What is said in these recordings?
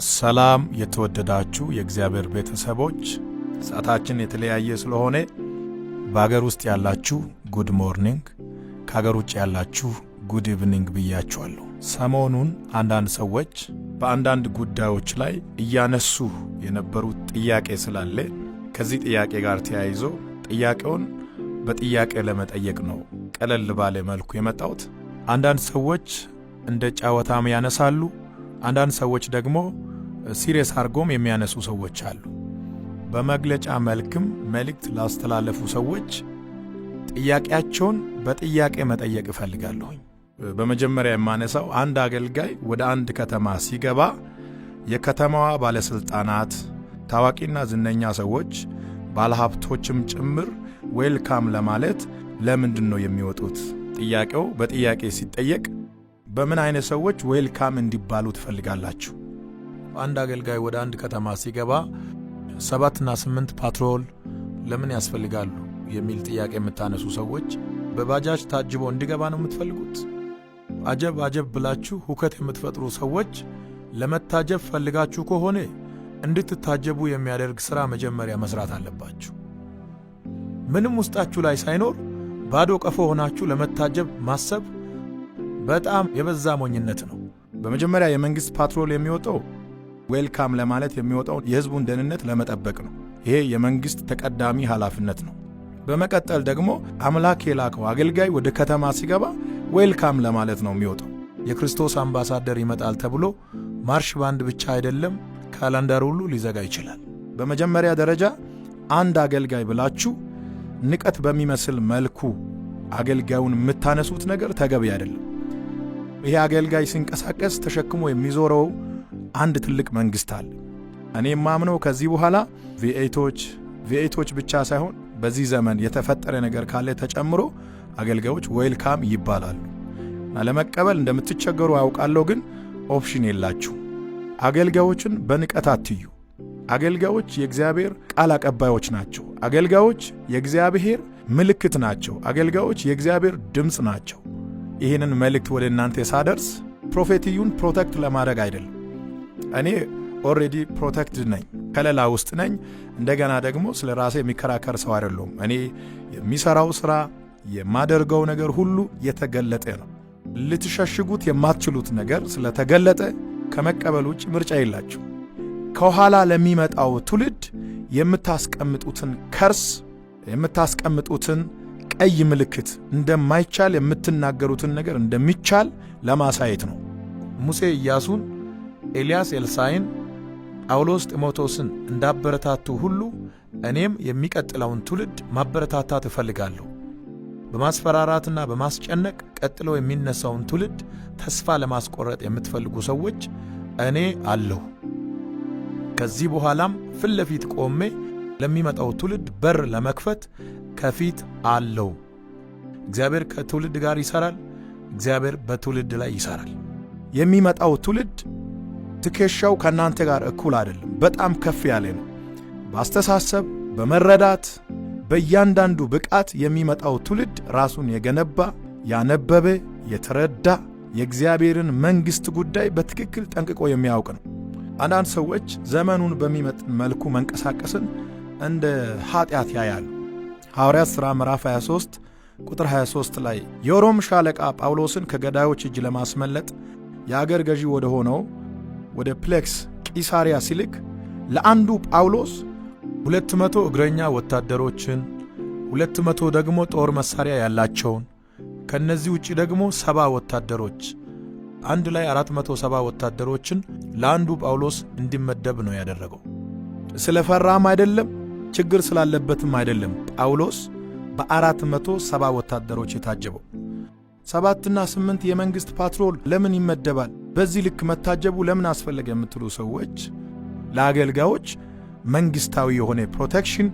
ሰላም የተወደዳችሁ የእግዚአብሔር ቤተሰቦች፣ ሰዓታችን የተለያየ ስለሆነ በአገር ውስጥ ያላችሁ ጉድ ሞርኒንግ፣ ከአገር ውጭ ያላችሁ ጉድ ኢቭኒንግ ብያችኋለሁ። ሰሞኑን አንዳንድ ሰዎች በአንዳንድ ጉዳዮች ላይ እያነሱ የነበሩት ጥያቄ ስላለ ከዚህ ጥያቄ ጋር ተያይዞ ጥያቄውን በጥያቄ ለመጠየቅ ነው ቀለል ባለ መልኩ የመጣሁት። አንዳንድ ሰዎች እንደ ጫወታም ያነሳሉ፣ አንዳንድ ሰዎች ደግሞ ሲሪየስ አርጎም የሚያነሱ ሰዎች አሉ። በመግለጫ መልክም መልእክት ላስተላለፉ ሰዎች ጥያቄያቸውን በጥያቄ መጠየቅ እፈልጋለሁ። በመጀመሪያ የማነሳው አንድ አገልጋይ ወደ አንድ ከተማ ሲገባ የከተማዋ ባለስልጣናት፣ ታዋቂና ዝነኛ ሰዎች፣ ባለሀብቶችም ጭምር ዌልካም ለማለት ለምንድን ነው የሚወጡት? ጥያቄው በጥያቄ ሲጠየቅ በምን አይነት ሰዎች ዌልካም እንዲባሉ ትፈልጋላችሁ? አንድ አገልጋይ ወደ አንድ ከተማ ሲገባ 7 እና 8 ፓትሮል ለምን ያስፈልጋሉ የሚል ጥያቄ የምታነሱ ሰዎች በባጃጅ ታጅቦ እንዲገባ ነው የምትፈልጉት? አጀብ ብላችሁ ሁከት የምትፈጥሩ ሰዎች ለመታጀብ ፈልጋችሁ ከሆነ እንድትታጀቡ የሚያደርግ ሥራ መጀመሪያ መስራት አለባችሁ። ምንም ውስጣችሁ ላይ ሳይኖር ባዶ ቀፎ ሆናችሁ ለመታጀብ ማሰብ በጣም የበዛ ሞኝነት ነው። በመጀመሪያ የመንግስት ፓትሮል የሚወጣው ዌልካም ለማለት የሚወጣው የህዝቡን ደህንነት ለመጠበቅ ነው። ይሄ የመንግስት ተቀዳሚ ኃላፊነት ነው። በመቀጠል ደግሞ አምላክ የላከው አገልጋይ ወደ ከተማ ሲገባ ዌልካም ለማለት ነው የሚወጣው። የክርስቶስ አምባሳደር ይመጣል ተብሎ ማርሽ ባንድ ብቻ አይደለም ካላንደር ሁሉ ሊዘጋ ይችላል። በመጀመሪያ ደረጃ አንድ አገልጋይ ብላችሁ ንቀት በሚመስል መልኩ አገልጋዩን የምታነሱት ነገር ተገቢ አይደለም። ይሄ አገልጋይ ሲንቀሳቀስ ተሸክሞ የሚዞረው አንድ ትልቅ መንግስት አለ። እኔ ማምነው ከዚህ በኋላ ቪኤቶች ብቻ ሳይሆን በዚህ ዘመን የተፈጠረ ነገር ካለ ተጨምሮ አገልጋዮች ዌልካም ይባላሉ። ለመቀበል እንደምትቸገሩ አውቃለሁ፣ ግን ኦፕሽን የላችሁ። አገልጋዮችን በንቀት አትዩ። አገልጋዮች የእግዚአብሔር ቃል አቀባዮች ናቸው። አገልጋዮች የእግዚአብሔር ምልክት ናቸው። አገልጋዮች የእግዚአብሔር ድምፅ ናቸው። ይህንን መልእክት ወደ እናንተ ሳደርስ ፕሮፌቲዩን ፕሮቴክት ለማድረግ አይደለም። እኔ ኦልሬዲ ፕሮቴክትድ ነኝ፣ ከለላ ውስጥ ነኝ። እንደገና ደግሞ ስለ ራሴ የሚከራከር ሰው አይደለሁም። እኔ የሚሰራው ሥራ የማደርገው ነገር ሁሉ የተገለጠ ነው። ልትሸሽጉት የማትችሉት ነገር ስለተገለጠ ከመቀበል ውጭ ምርጫ የላችሁ። ከኋላ ለሚመጣው ትውልድ የምታስቀምጡትን ከርስ፣ የምታስቀምጡትን ቀይ ምልክት እንደማይቻል የምትናገሩትን ነገር እንደሚቻል ለማሳየት ነው። ሙሴ ኢያሱን፣ ኤልያስ ኤልሳዕን፣ ጳውሎስ ጢሞቴዎስን እንዳበረታቱ ሁሉ እኔም የሚቀጥለውን ትውልድ ማበረታታት እፈልጋለሁ። በማስፈራራትና በማስጨነቅ ቀጥለው የሚነሳውን ትውልድ ተስፋ ለማስቆረጥ የምትፈልጉ ሰዎች እኔ አለሁ። ከዚህ በኋላም ፊት ለፊት ቆሜ ለሚመጣው ትውልድ በር ለመክፈት ከፊት አለው። እግዚአብሔር ከትውልድ ጋር ይሰራል። እግዚአብሔር በትውልድ ላይ ይሰራል። የሚመጣው ትውልድ ትከሻው ከናንተ ጋር እኩል አይደለም፣ በጣም ከፍ ያለ ነው። በአስተሳሰብ፣ በመረዳት፣ በእያንዳንዱ ብቃት የሚመጣው ትውልድ ራሱን የገነባ፣ ያነበበ፣ የተረዳ፣ የእግዚአብሔርን መንግሥት ጉዳይ በትክክል ጠንቅቆ የሚያውቅ ነው። አንዳንድ ሰዎች ዘመኑን በሚመጥን መልኩ መንቀሳቀስን እንደ ኃጢአት ያያሉ። ሐዋርያት ሥራ ምዕራፍ 23 ቁጥር 23 ላይ የሮም ሻለቃ ጳውሎስን ከገዳዮች እጅ ለማስመለጥ የአገር ገዢ ወደ ሆነው ወደ ፕሌክስ ቂሳሪያ ሲልክ ለአንዱ ጳውሎስ 200 እግረኛ ወታደሮችን፣ 200 ደግሞ ጦር መሳሪያ ያላቸውን፣ ከነዚህ ውጪ ደግሞ 70 ወታደሮች፣ አንድ ላይ 470 ወታደሮችን ለአንዱ ጳውሎስ እንዲመደብ ነው ያደረገው። ስለፈራም አይደለም፣ ችግር ስላለበትም አይደለም። ጳውሎስ በ470 ወታደሮች የታጀበው። 7 እና 8 የመንግሥት ፓትሮል ለምን ይመደባል? በዚህ ልክ መታጀቡ ለምን አስፈለገ የምትሉ ሰዎች ለአገልጋዮች መንግሥታዊ የሆነ ፕሮቴክሽን፣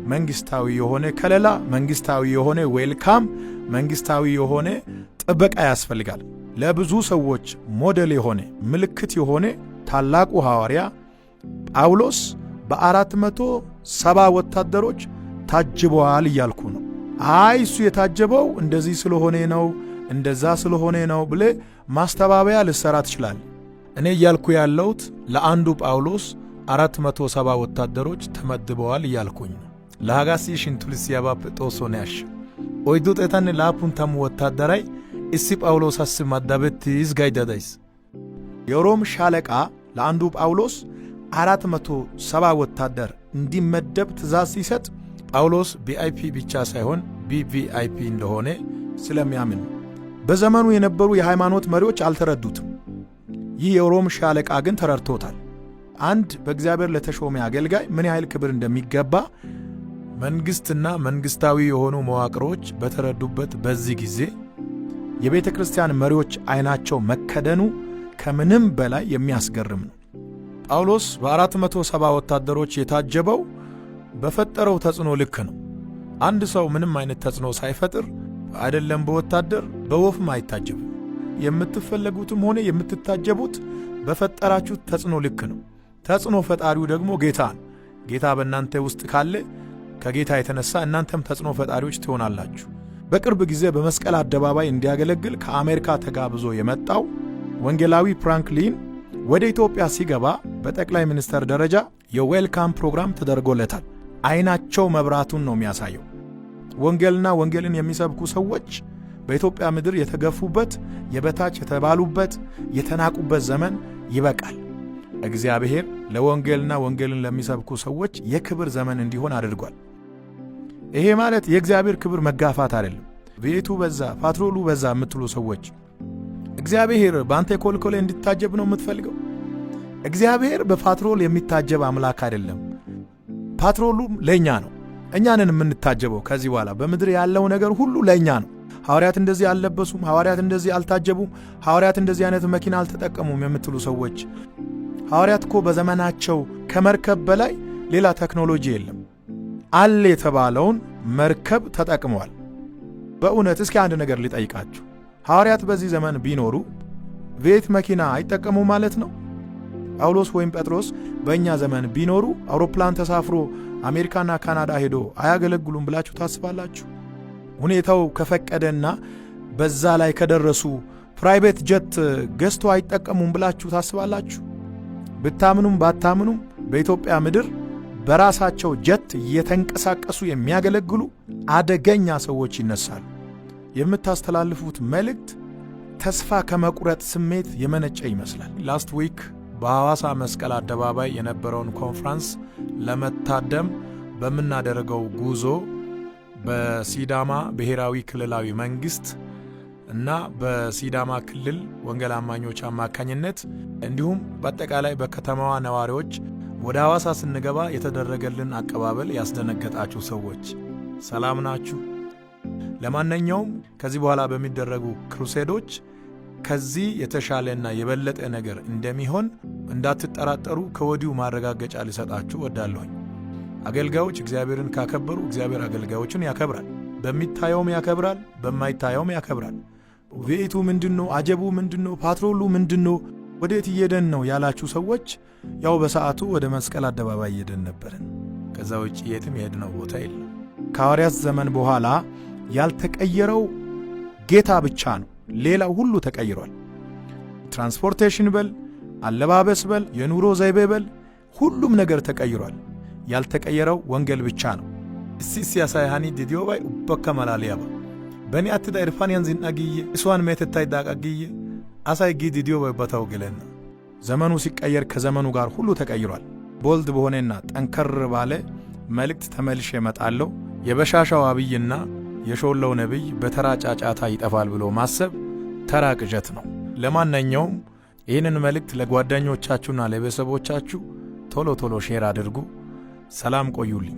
መንግሥታዊ የሆነ ከለላ፣ መንግሥታዊ የሆነ ዌልካም፣ መንግሥታዊ የሆነ ጥበቃ ያስፈልጋል። ለብዙ ሰዎች ሞዴል የሆነ ምልክት የሆነ ታላቁ ሐዋርያ ጳውሎስ በ470 ወታደሮች ታጅበዋል እያልኩ ነው። እሱ የታጀበው እንደዚህ ስለሆነ ነው፣ እንደዛ ስለሆነ ነው ብለ ማስተባበያ ልሰራ ትችላል። እኔ እያልኩ ያለሁት ለአንዱ ጳውሎስ 470 ወታደሮች ተመድበዋል እያልኩኝ ነው። ለሃጋሲ ሽንቱልስ ያባብ ጦሶነያሽ ኦይዱ ጤታን ላፑንታሙ ወታደራይ እሲ ጳውሎስ አስ ማዳበት ይዝጋይዳዳይስ የሮም ሻለቃ ለአንዱ ጳውሎስ 470 ወታደር እንዲመደብ ትእዛዝ ሲሰጥ ጳውሎስ ቪአይፒ ብቻ ሳይሆን ቪቪአይፒ እንደሆነ ስለሚያምን በዘመኑ የነበሩ የሃይማኖት መሪዎች አልተረዱትም። ይህ የሮም ሻለቃ ግን ተረድቶታል። አንድ በእግዚአብሔር ለተሾመ አገልጋይ ምን ያህል ክብር እንደሚገባ መንግስትና መንግስታዊ የሆኑ መዋቅሮች በተረዱበት በዚህ ጊዜ የቤተ ክርስቲያን መሪዎች አይናቸው መከደኑ ከምንም በላይ የሚያስገርም ነው። ጳውሎስ በ470 ወታደሮች የታጀበው በፈጠረው ተጽዕኖ ልክ ነው። አንድ ሰው ምንም አይነት ተጽዕኖ ሳይፈጥር አይደለም በወታደር በወፍም አይታጀብም። የምትፈለጉትም ሆነ የምትታጀቡት በፈጠራችሁት ተጽዕኖ ልክ ነው። ተጽዕኖ ፈጣሪው ደግሞ ጌታ ነው። ጌታ በእናንተ ውስጥ ካለ ከጌታ የተነሳ እናንተም ተጽዕኖ ፈጣሪዎች ትሆናላችሁ። በቅርብ ጊዜ በመስቀል አደባባይ እንዲያገለግል ከአሜሪካ ተጋብዞ የመጣው ወንጌላዊ ፍራንክሊን ወደ ኢትዮጵያ ሲገባ በጠቅላይ ሚኒስተር ደረጃ የዌልካም ፕሮግራም ተደርጎለታል። አይናቸው መብራቱን ነው የሚያሳየው። ወንጌልና ወንጌልን የሚሰብኩ ሰዎች በኢትዮጵያ ምድር የተገፉበት፣ የበታች የተባሉበት፣ የተናቁበት ዘመን ይበቃል። እግዚአብሔር ለወንጌልና ወንጌልን ለሚሰብኩ ሰዎች የክብር ዘመን እንዲሆን አድርጓል። ይሄ ማለት የእግዚአብሔር ክብር መጋፋት አይደለም። ቤቱ በዛ፣ ፓትሮሉ በዛ የምትሉ ሰዎች እግዚአብሔር በአንተ ኮልኮሌ እንዲታጀብ ነው የምትፈልገው? እግዚአብሔር በፓትሮል የሚታጀብ አምላክ አይደለም። ፓትሮሉም ለእኛ ነው። እኛንን የምንታጀበው። ከዚህ በኋላ በምድር ያለው ነገር ሁሉ ለእኛ ነው። ሐዋርያት እንደዚህ አልለበሱም፣ ሐዋርያት እንደዚህ አልታጀቡም፣ ሐዋርያት እንደዚህ አይነት መኪና አልተጠቀሙም የምትሉ ሰዎች ሐዋርያት እኮ በዘመናቸው ከመርከብ በላይ ሌላ ቴክኖሎጂ የለም። አለ የተባለውን መርከብ ተጠቅመዋል። በእውነት እስኪ አንድ ነገር ሊጠይቃችሁ፣ ሐዋርያት በዚህ ዘመን ቢኖሩ ቤት መኪና አይጠቀሙ ማለት ነው? ጳውሎስ ወይም ጴጥሮስ በእኛ ዘመን ቢኖሩ አውሮፕላን ተሳፍሮ አሜሪካና ካናዳ ሄዶ አያገለግሉም ብላችሁ ታስባላችሁ? ሁኔታው ከፈቀደና በዛ ላይ ከደረሱ ፕራይቬት ጀት ገዝቶ አይጠቀሙም ብላችሁ ታስባላችሁ? ብታምኑም ባታምኑም በኢትዮጵያ ምድር በራሳቸው ጀት እየተንቀሳቀሱ የሚያገለግሉ አደገኛ ሰዎች ይነሳሉ። የምታስተላልፉት መልእክት ተስፋ ከመቁረጥ ስሜት የመነጨ ይመስላል። ላስት ዊክ በሐዋሳ መስቀል አደባባይ የነበረውን ኮንፍራንስ ለመታደም በምናደርገው ጉዞ በሲዳማ ብሔራዊ ክልላዊ መንግስት እና በሲዳማ ክልል ወንጌል አማኞች አማካኝነት እንዲሁም በአጠቃላይ በከተማዋ ነዋሪዎች ወደ ሐዋሳ ስንገባ የተደረገልን አቀባበል ያስደነገጣችሁ ሰዎች ሰላም ናችሁ? ለማንኛውም ከዚህ በኋላ በሚደረጉ ክሩሴዶች ከዚህ የተሻለና የበለጠ ነገር እንደሚሆን እንዳትጠራጠሩ ከወዲሁ ማረጋገጫ ልሰጣችሁ ወዳለሁኝ። አገልጋዮች እግዚአብሔርን ካከበሩ እግዚአብሔር አገልጋዮችን ያከብራል። በሚታየውም ያከብራል፣ በማይታየውም ያከብራል። ቤቱ ምንድነው? አጀቡ ምንድነው? ፓትሮሉ ምንድነው? ወዴት እየደን ነው ያላችሁ ሰዎች ያው በሰዓቱ ወደ መስቀል አደባባይ እየደን ነበርን። ከዛ ውጭ የትም የሄድነው ቦታ የለም። ከሐዋርያት ዘመን በኋላ ያልተቀየረው ጌታ ብቻ ነው። ሌላው ሁሉ ተቀይሯል። ትራንስፖርቴሽን በል፣ አለባበስ በል፣ የኑሮ ዘይቤ በል፣ ሁሉም ነገር ተቀይሯል። ያልተቀየረው ወንጌል ብቻ ነው። ሲያሳያኒ ዲዲዮ ባይ ኡበከ መላሊያባ በእኔ አትዳ ኢርፋን ያንዚን አግዬ እሷን ሜትታይ ዳቃግዬ አሳይ ጊ ዲዲዮ ባይ በታው ግለና ዘመኑ ሲቀየር ከዘመኑ ጋር ሁሉ ተቀይሯል። ቦልድ በሆነና ጠንከር ባለ መልእክት ተመልሼ እመጣለሁ። የበሻሻው አብይና የሾለው ነብይ በተራ ጫጫታ ይጠፋል ብሎ ማሰብ ተራ ቅዠት ነው። ለማንኛውም ይህንን መልእክት ለጓደኞቻችሁና ለቤተሰቦቻችሁ ቶሎ ሼር አድርጉ። ሰላም ቆዩልኝ።